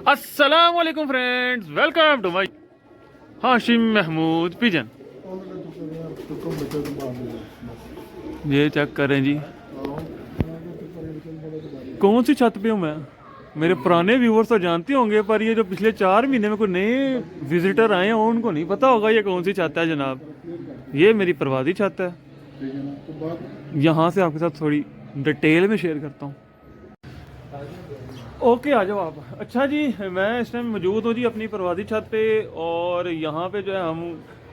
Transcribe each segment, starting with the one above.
अस्सलाम वालेकुम friends, welcome to my Hashim Mahmood pigeon. ये चेक करें जी, कौन सी छत पे हूँ मैं। मेरे पुराने व्यूवर्स तो जानते होंगे, पर ये जो पिछले 4 महीने में कोई नए विजिटर आए हैं उनको नहीं पता होगा ये कौन सी छत है जनाब। ये मेरी परवादी छत है। यहाँ से आपके साथ थोड़ी डिटेल में शेयर करता हूँ। ओके, आ जाओ आप। अच्छा जी, मैं इस टाइम मौजूद हूँ जी अपनी परवादी छत पे, और यहाँ पे जो है हम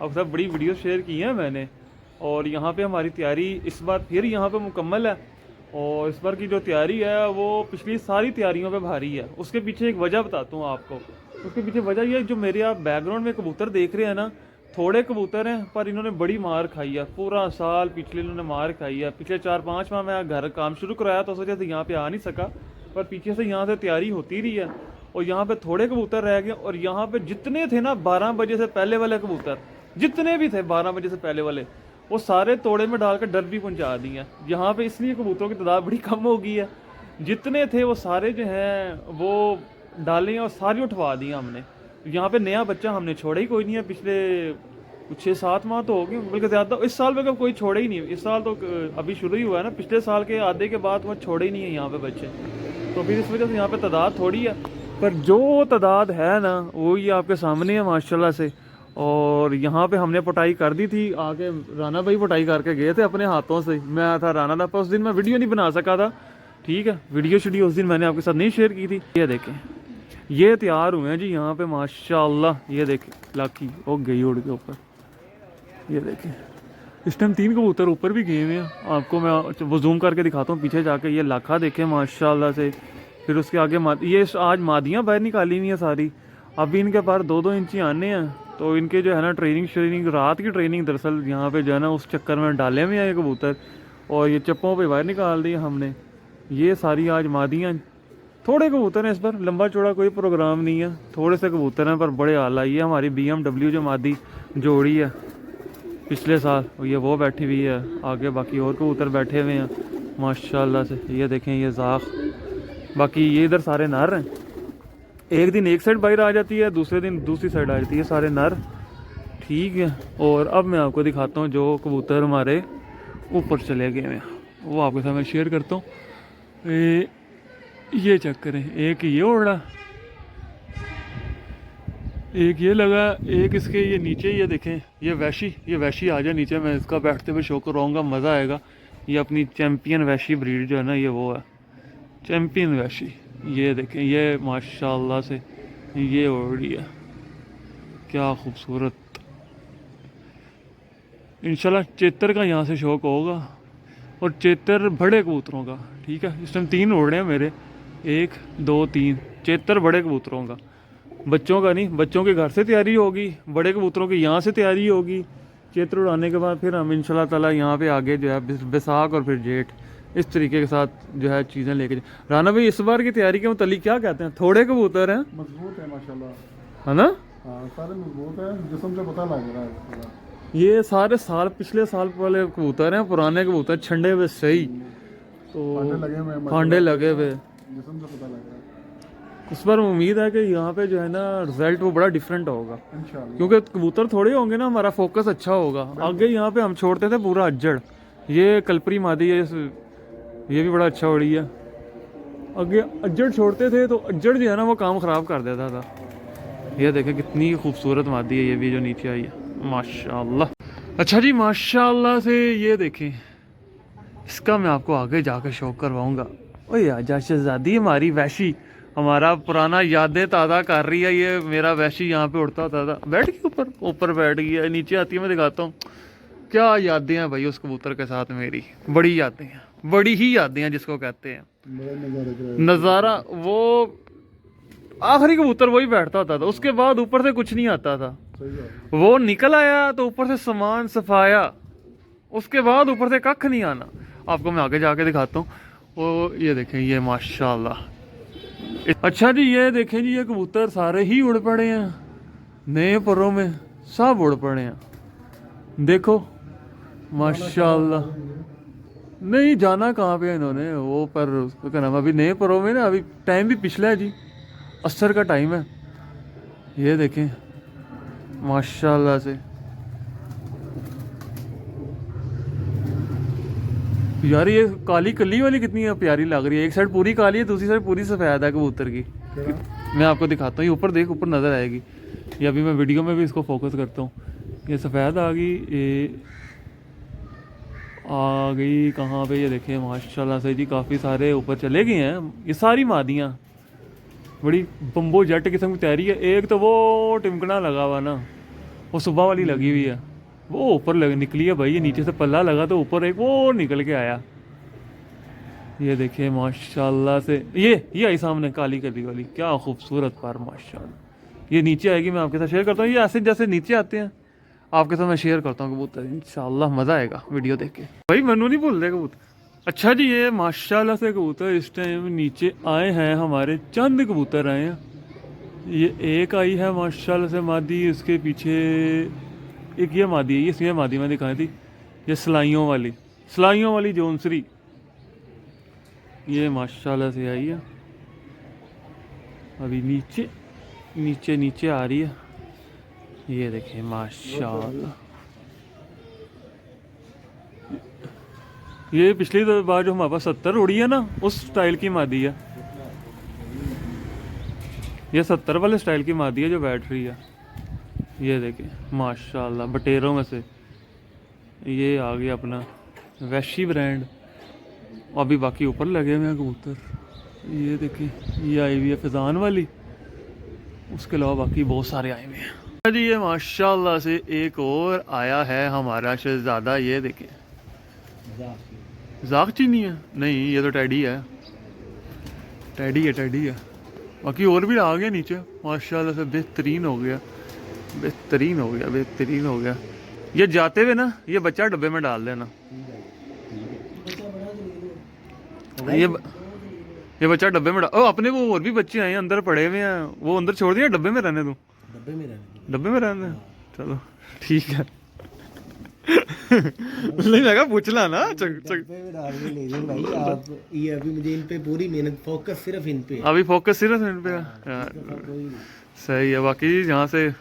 अब सब बड़ी वीडियो शेयर की हैं मैंने, और यहाँ पे हमारी तैयारी इस बार फिर यहाँ पे मुकम्मल है। और इस बार की जो तैयारी है वो पिछली सारी तैयारियों पे भारी है। उसके पीछे एक वजह बताता हूँ आपको। उसके पीछे वजह ये है, जो मेरे आप बैकग्राउंड में कबूतर देख रहे हैं ना, थोड़े कबूतर हैं पर इन्होंने बड़ी मार खाई है। पूरा साल पिछले इन्होंने मार खाई है। पिछले 4-5 माह मैं घर काम शुरू कराया तो सोचा था यहाँ पे आ नहीं सका, पर पीछे से यहाँ से तैयारी होती रही है। और यहाँ पे थोड़े कबूतर रह गए, और यहाँ पे जितने थे ना 12 बजे से पहले वाले कबूतर, जितने भी थे 12 बजे से पहले वाले, वो सारे तोड़े में डालकर डर भी पहुँचा दिए हैं। यहाँ पे इसलिए कबूतरों की तादाद बड़ी कम हो गई है। जितने थे वो सारे जो हैं वो डाले और सारी उठवा दिए हमने। यहाँ पे नया बच्चा हमने छोड़ा ही कोई नहीं है। पिछले कुछ 6-7 माह तो हो गए, बल्कि ज़्यादा। इस साल में कोई छोड़े ही नहीं। इस साल तो अभी शुरू ही हुआ है ना, पिछले साल के आधे के बाद वो छोड़े ही नहीं है यहाँ पे बच्चे। तो फिर इस वजह से यहाँ पे तादाद थोड़ी है, पर जो तादाद है ना वो ये आपके सामने है माशाल्लाह से। और यहाँ पे हमने पटाई कर दी थी, आके राना भाई पटाई करके गए थे अपने हाथों से। मैं आया था राना दा पर उस दिन मैं वीडियो नहीं बना सका था, ठीक है। वीडियो उस दिन मैंने आपके साथ नहीं शेयर की थी। ये देखें, ये तैयार हुए हैं जी यहाँ पे माशाल्लाह। ये देखें लाकी वो गई उड़ के ऊपर। ये देखें, इस टाइम 3 कबूतर ऊपर भी गए हुए हैं। आपको मैं वो जूम करके दिखाता हूँ पीछे जाके। ये लाखा देखें माशाल्लाह से। फिर उसके आगे ये आज मादियाँ बाहर निकाली हुई हैं सारी। अभी इनके पास 2-2 इंची आने हैं, तो इनके जो है ना ट्रेनिंग रात की ट्रेनिंग दरअसल यहाँ पे जो है ना उस चक्कर में डाले हुए हैं ये कबूतर। और ये चप्पों पे बाहर निकाल दिए हमने। ये सारी आज मादियाँ। थोड़े कबूतर हैं इस पर, लंबा चौड़ा कोई प्रोग्राम नहीं है। थोड़े से कबूतर हैं पर बड़े आला। ये हमारी BMW जो मादी जोड़ी है पिछले साल, ये वो बैठी हुई है। आगे बाकी और कबूतर बैठे हुए हैं माशाल्लाह से। ये देखें, ये जाख, बाकी ये इधर सारे नर हैं। एक दिन एक साइड बाहर आ जाती है, दूसरे दिन दूसरी साइड आ जाती है, सारे नर, ठीक है। और अब मैं आपको दिखाता हूँ जो कबूतर हमारे ऊपर चले गए हैं, वो आपके साथ मैं शेयर करता हूँ। ये चेक करें, एक ये उड़ा, एक ये लगा, एक इसके ये नीचे। ये देखें, ये वैशी आ जाए नीचे, मैं इसका बैठते हुए शो कराऊंगा, मज़ा आएगा। ये अपनी चैम्पियन वैशी ब्रीड जो है ना, ये वो है चैम्पियन वैशी। ये देखें, ये माशाल्लाह से ये ओढ़ी है, क्या खूबसूरत। इंशाल्लाह चेतर का यहाँ से शौक होगा, और चेतर बड़े कबूतरों का, ठीक है। इस टाइम 3 उड़ रहे हैं मेरे, 1 2 3 चेतर बड़े कबूतरों का, बच्चों का नहीं। बच्चों के घर से तैयारी होगी, बड़े कबूतरों की यहाँ से तैयारी होगी। चेत्र उड़ाने के बाद फिर हम इंशाल्लाह ताला यहाँ पे आगे जो है बैसाख और फिर जेठ, इस तरीके के साथ जो है चीज़ें लेके। राना भाई, इस बार की तैयारी के मतलब क्या कहते हैं? थोड़े कबूतर हैं, मजबूत है माशाल्लाह, है ना? हाँ सारे मजबूत हैं, जिस्म से पता लग रहा है। ये सारे साल पिछले साल वाले कबूतर हैं, पुराने कबूतर छंडे हुए सही, तो फांडे लगे हुए, जिस्म से पता लग रहा है। इस बार उम्मीद है कि यहाँ पे जो है ना रिजल्ट वो बड़ा डिफरेंट होगा, इंशाल्लाह। क्योंकि कबूतर थोड़े होंगे ना, हमारा फोकस अच्छा होगा। आगे यहाँ पे हम छोड़ते थे पूरा अज्जड़, ये कलपरी मादी है, ये भी बड़ा अच्छा उड़ी है। आगे अज्जड़ छोड़ते थे तो अज्जड़ जो है ना वो काम ख़राब कर देता था। ये देखें कितनी खूबसूरत मादी है ये भी जो नीचे आई है माशाल्लाह। अच्छा जी, माशाल्लाह से ये देखें, इसका मैं आपको आगे जाकर शौक करवाऊँगा। ओए आजा शहजादी, हमारी वैशी हमारा पुराना यादें ताज़ा कर रही है। ये मेरा वैशी यहाँ पे उड़ता था, बैठ गई ऊपर बैठ गई है, नीचे आती है, मैं दिखाता हूँ। क्या यादें हैं भाई उस कबूतर के साथ, मेरी बड़ी यादें हैं, बड़ी ही यादें हैं जिसको कहते हैं नज़ारा। वो आखिरी कबूतर वही बैठता होता था, उसके बाद ऊपर से कुछ नहीं आता था। वो निकल आया तो ऊपर से सामान सफाया, उसके बाद ऊपर से कख नहीं आना। आपको मैं आगे जाके दिखाता हूँ। वो ये देखें, ये माशाल्लाह। अच्छा जी, ये देखें जी, ये कबूतर सारे ही उड़ पड़े हैं, नए परों में सब उड़ पड़े हैं। देखो माशाल्लाह। नहीं जाना कहाँ पे इन्होंने, वो पर क्या नाम, अभी नए परों में ना, अभी टाइम भी पिछला है जी, असर का टाइम है। ये देखें माशाल्लाह से यार, ये काली कली वाली कितनी प्यारी लग रही है। एक साइड पूरी काली है, दूसरी साइड पूरी सफ़ेद है कबूतर की। मैं आपको दिखाता हूँ, ये ऊपर देख, ऊपर नज़र आएगी। ये अभी मैं वीडियो में भी इसको फोकस करता हूँ। ये सफ़ेद आ गई, ये आ गई कहाँ पे, ये देखिए माशाल्लाह से जी, काफ़ी सारे ऊपर चले गए हैं। ये सारी मादियाँ बड़ी बम्बो जेट किस्म की तैयारी है। एक तो वो टिमकना लगा हुआ ना, वो सुबह वाली लगी हुई है, वो ऊपर निकली है भाई। ये नीचे से पल्ला लगा तो ऊपर एक वो निकल के आया। ये देखिए माशाल्लाह से, ये आई सामने काली कली वाली, क्या खूबसूरत पर माशाल्लाह। ये नीचे आएगी, मैं आपके साथ शेयर करता हूँ। ये ऐसे जैसे नीचे आते हैं आपके साथ मैं शेयर करता हूँ कबूतर, इंशाल्लाह मज़ा आएगा वीडियो देख के। भाई मनु नहीं भूल रहे कबूतर। अच्छा जी, ये माशाल्लाह से कबूतर इस टाइम नीचे आए हैं, हमारे चंद कबूतर आए हैं। ये एक आई है माशाल्लाह से मादी, उसके पीछे एक ये मादी है, ये मादी मैं दिखाई थी, ये सलाइयों वाली जोनसरी, ये माशाल्लाह से आई है। अभी नीचे आ रही है। ये देखिए माशाल्लाह, ये पिछली बार जो हमारे पास 70 उड़ी है ना, उस स्टाइल की मादी है। ये 70 वाले स्टाइल की मादी है जो बैठ रही है। ये देखिए माशाल्लाह, बटेरों में से ये आ गया अपना वैशी ब्रांड। अभी बाकी ऊपर लगे हुए हैं कबूतर। ये देखिए, ये आई हुई है फिजान वाली, उसके अलावा बाकी बहुत सारे आए हुए हैं जी। ये माशाल्लाह से एक और आया है हमारा शहजादा। ये देखिए, जाक चीनी है नहीं, ये तो टैडी है। बाकी और भी आ गया नीचे माशाल्लाह से, बेहतरीन हो गया। ये जाते हुए ना, ये बच्चा डब्बे में डाल देना। ये बच्चा डब्बे में डाल, अपने वो और भी बच्चे आए हैं अंदर पड़े हुए हैं, वो अंदर छोड़ दिया, डब्बे में रहने दो। डब्बे में रहने दो, चलो ठीक है। नहीं लगा पूछ ला ना। भाई आप ये अभी मुझे इन पे पूरी मेहनत, फोकस सिर्फ इन पे यार सही है। बाकी यहाँ से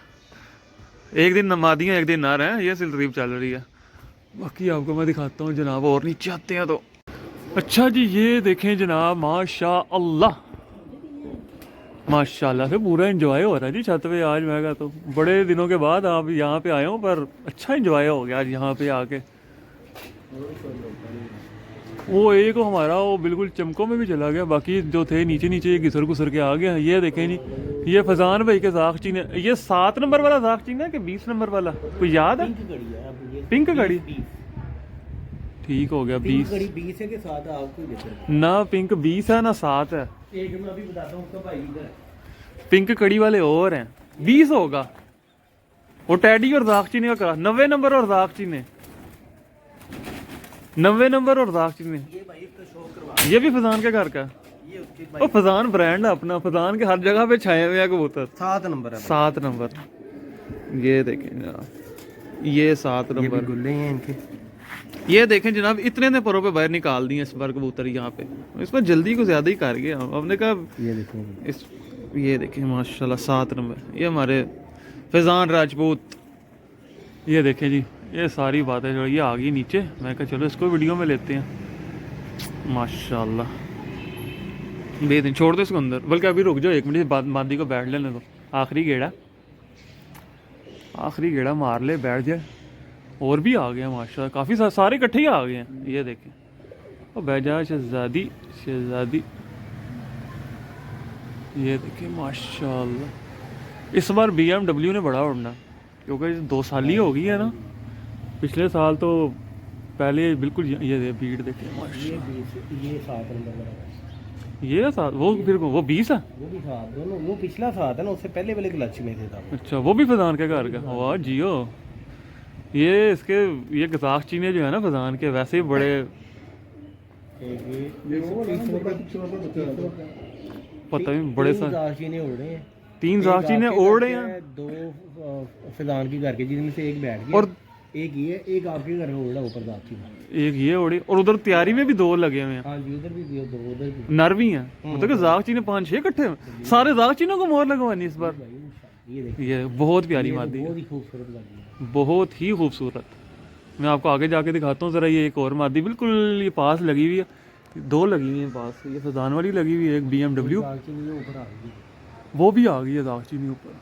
एक दिन नमादियाँ एक दिन ना रहे, ये सिलरीब चल रही है। बाकी आपको मैं दिखाता हूँ जनाब, और नीचे आते हैं तो। अच्छा जी, ये देखें जनाब माशाअल्लाह से पूरा एंजॉय हो रहा है जी छत पे आज। मैं कहता हूँ बड़े दिनों के बाद आप यहाँ पे आए हो, पर अच्छा एंजॉय हो गया आज यहाँ पे आके। वो एक हमारा वो बिल्कुल चमकों में भी चला गया, बाकी जो थे नीचे ये घिसर घुसर के आ गया। ये देखें जी, ये फजान भाई के जागचीन है। ये 7 नंबर वाला जागचीन है कि 20 नंबर वाला, कोई याद है? पिंक घड़ी, ठीक हो गया। 20 है के साथ आपको ना, पिंक 20 है ना 7 है। एक मैं अभी बताता हूँ उसका भाई इधर, पिंक कड़ी वाले और हैं, 20 होगा। वो टैडी और दागचीने का करा 90 नंबर और दागचीने 90 नंबर और दागचीने। ये भाई इसका शो करवा, ये भी फजान के घर का, ये उसके वो फजान ब्रांड है अपना। फजान के हर जगह पे छाए हुए हैं कबूतर। 7 नंबर है, 7 नंबर। ये देखें जनाब, ये 7 नंबर गुल्ले हैं इनके। ये देखें जनाब, इतने ने परों पे बाहर निकाल दिए इस बार कबूतर यहाँ पे। इसमें जल्दी को ज्यादा ही कर गया हमने कहा। ये देखें माशाल्लाह 7 नंबर, ये हमारे फैजान राजपूत। ये देखें जी, ये सारी बातें जो ये आ गई नीचे। मैं कहा चलो इसको वीडियो में लेते हैं। माशाल्लाह बेहतरीन, छोड़ दो इसको अंदर, बल्कि अभी रुक जाओ 1 मिनट, बाद मादी को बैठ लेने दो। आखिरी गेड़ा मार ले, बैठ जाए। और भी आ गए हैं माशाल्लाह, काफ़ी सारे इकट्ठे ही आ गए हैं। ये देखें, और बैजा शहजादी। ये देखें माशाल्लाह, इस बार BMW ने बड़ा उड़ना, क्योंकि 2 साल ही हो गई है ना। पिछले साल तो पहले बिल्कुल ये भीड़ देखें माशाल्लाह। ये 7 नंबर है, ये 7, वो फिर वो 20 है, वो भी 7, दोनों। वो पिछला 7 है ना, उससे पहले वाले क्लच में थे था। अच्छा, वो भी फजान के घर का। वाह जियो, ये इसके ये गजाक चीने जो है ना फजान के, वैसे ही बड़े पता नहीं बड़े सारे 3 जागचीने उड़ रहे हैं। 2 फिजान की घर के, जिनमें से एक बैठ गया। और एक ये है, एक आपके घर में उड़ा ऊपर दाखी में। एक ये उड़ी और उधर तैयारी में भी 2 लगे हुए हैं, हाँ जी, उधर भी दियो, दो उधर भी। नर भी हैं। उधर के जागची ने 5-6 इकट्ठे हैं। सारे जागचीनों को मोहर लगवानी इस बार। ये देखिए, ये बहुत प्यारी मादी है, बहुत ही खूबसूरत लगी है। बहुत ही खूबसूरत। मैं आपको आगे जाके दिखाता हूँ ज़रा। ये एक और मादी बिल्कुल ये पास लगी हुई है, 2 लगी हुई हैं पास। ये फजान वाली लगी हुई है, एक BMW, दाखी में ऊपर आ गई। वो भी आ गई है दागचीनी ऊपर।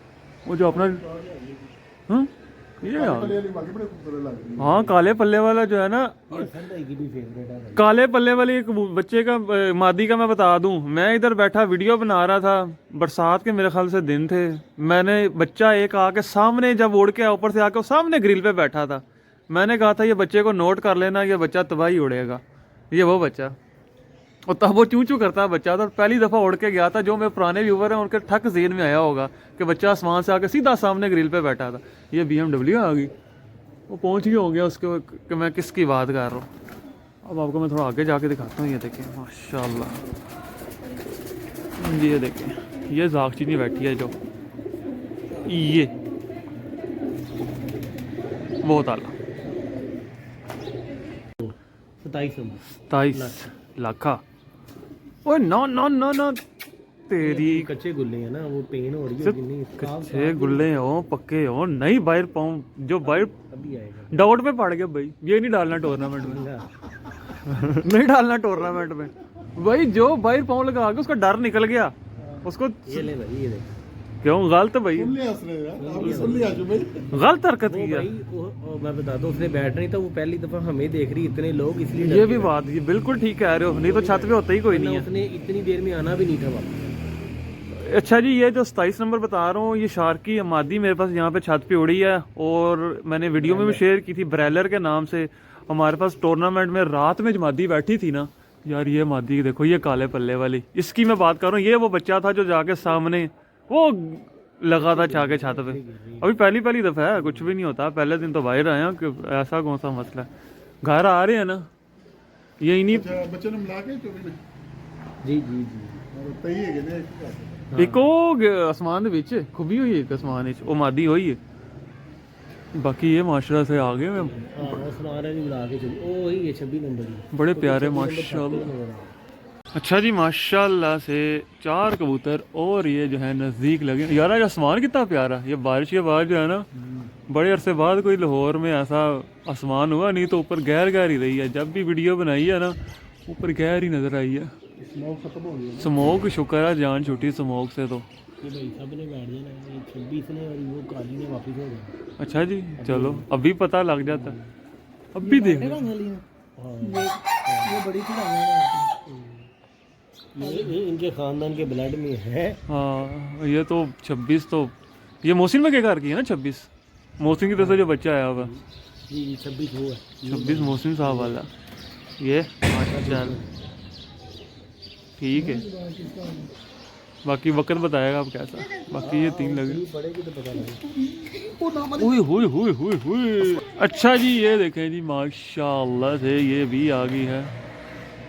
वो जो अपना हाँ ये आ गई। वाली बाकी बड़े खूबसूरत लग रही है। हाँ काले पल्ले वाला जो है ना, ये संदाई की भी फेवरेट है भाई। काले पल्ले वाली एक बच्चे का मादी का मैं बता दूं। मैं इधर बैठा वीडियो बना रहा था, बरसात के मेरे ख्याल से दिन थे। मैंने बच्चा एक आके सामने जब उड़ के ऊपर से आके सामने ग्रिल पे बैठा था। मैंने कहा था ये बच्चे को नोट कर लेना, ये बच्चा तबाही उड़ेगा। ये वो बच्चा, और तब वो चूं चूं करता बच्चा था। पहली दफ़ा उड़ के गया था। जो मेरे पुराने व्यूवर हैं उनके ठक ज़हन में आया होगा कि बच्चा आसमान से आके सीधा सामने ग्रिल पे बैठा था। ये BMW आ गई, वो पहुंच गए होंगे उसके कि मैं किसकी बात कर रहा हूँ। अब आपको मैं थोड़ा आगे जाके दिखाता हूँ। ये देखें माशाल्लाह, ये देखें ये जागचीनी बैठी है जो, ये बहुत आला 27 नंबर 27 लाखा। ओए ना ना ना ना तेरी कच्चे गुल्ले हैं ना, वो पेन हो रही है जितनी। कच्चे गुल्ले हो पक्के हो नहीं, बाहर पाऊँ जो बाहर अभी आएगा। डाउट में पड़ गया भाई। ये नहीं डालना टूर्नामेंट में नहीं डालना टूर्नामेंट में भाई। जो बाहर पाँव लगा के उसका डर निकल गया उसको। ये ले भाई, ये देख। क्यों गलत भाई, सुन लिया उसने यार, आपने सुन लिया जो भाई। गलत हरकत वो की है। भाई मैं बता दूं, उसने बैठ नहीं था, वो पहली दफा हमें देख रही, इतने लोग, इसलिए ये भी बात, ये बिल्कुल ठीक कह रहे हो। नहीं तो छत पे होता ही कोई नहीं है। उसने इतनी देर में आना भी नहीं था वापस। अच्छा जी, ये जो 27 नंबर बता रहा हूँ, ये शार्की मादी मेरे पास यहाँ पे छत पे उड़ी है। और मैंने वीडियो में भी शेयर की थी, ब्रेलर के नाम से। हमारे पास टूर्नामेंट में रात में जो मादी बैठी थी ना यार, ये मादी देखो, ये काले पल्ले वाली, इसकी मैं बात कर रहा हूँ। ये वो बच्चा था जो जाके सामने वो लगा था जाके छत पे। अभी पहली दफ़ा है, कुछ भी नहीं होता। पहले दिन तो बाहर आए हैं कि ऐसा कौन सा मसला है। घर आ रहे हैं ना, ये इन्हीं अच्छा बच्चे ने मिला के जो भी जी जी जी। और तई है कि देख एक वो आसमान दे विच खुबी हुई है, एक आसमान विच वो मादी हुई है। बाकी ये माशाल्लाह से आ गए। मैं हाँ, वो सुना रहे नहीं, मिला के चली। ओ ही है 26 नंबर की। बड़े प्यारे माशाल्लाह। अच्छा जी, माशाल्लाह से 4 कबूतर और ये जो है नज़दीक लगे। यार आज आसमान कितना प्यारा। ये बारिश के बाद जो है ना, बड़े अरसे बाद कोई लाहौर में ऐसा आसमान हुआ। नहीं तो ऊपर गैर गैर ही रही है। जब भी वीडियो बनाई है ना, ऊपर गैर ही नज़र आई है। स्मोक खत्म हो गया। स्मोक शुक्र है जान छुट्टी स्मोक से। तो ये भाई सब ने बैठ जाना, ये 26 ने और वो काली ने वापस हो गया। अच्छा जी, चलो अभी पता लग जाता। अब भी देख लो। ये बड़ी चढ़ाई, ये इनके खानदान के ब्लड में है। हाँ, ये तो 26 तो ये मोहसिन में के घर की है ना। 26 मोहसिन की तरफ से जो बच्चा आया होगा, जी 26 वो है। 26 मोहसिन साहब वाला। ये चल ठीक है, बाकी वक्त बताएगा आप कैसा। बाकी ये 3 लगे। पड़ेगी तो पता लगेगा। हुई। अच्छा जी, ये देखें जी माशाल्लाह से ये भी आ गई है।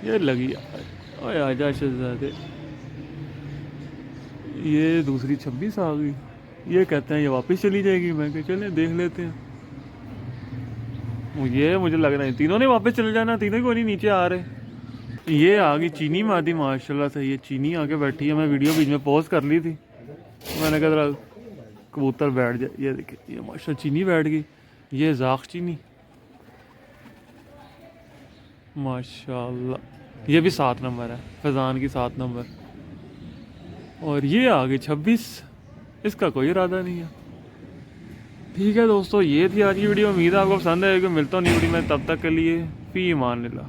ये लगी ओए आजा शहजादे। ये दूसरी 26 आ गई। ये कहते हैं ये वापस चली जाएगी। मैं कह चलें देख लेते हैं। ये मुझे लग रहा है तीनों ने वापस चले जाना, तीनों को नहीं नीचे आ रहे। ये आ गई चीनी मादी माशाल्लाह से। ये चीनी आके बैठी है। मैं वीडियो बीच में पॉज कर ली थी, मैंने कहा जरा कबूतर बैठ जाए। ये देखिए ये माशाल्लाह चीनी बैठ गई। ये जाख चीनी माशाल्लाह। ये भी 7 नंबर है, फैज़ान की 7 नंबर। और ये आ गई 26। इसका कोई इरादा नहीं है। ठीक है दोस्तों, ये थी आज की वीडियो। उम्मीद है आपको पसंद आएगी। मिलता हूँ नई वीडियो में, तब तक के लिए फी ईमान अल्लाह।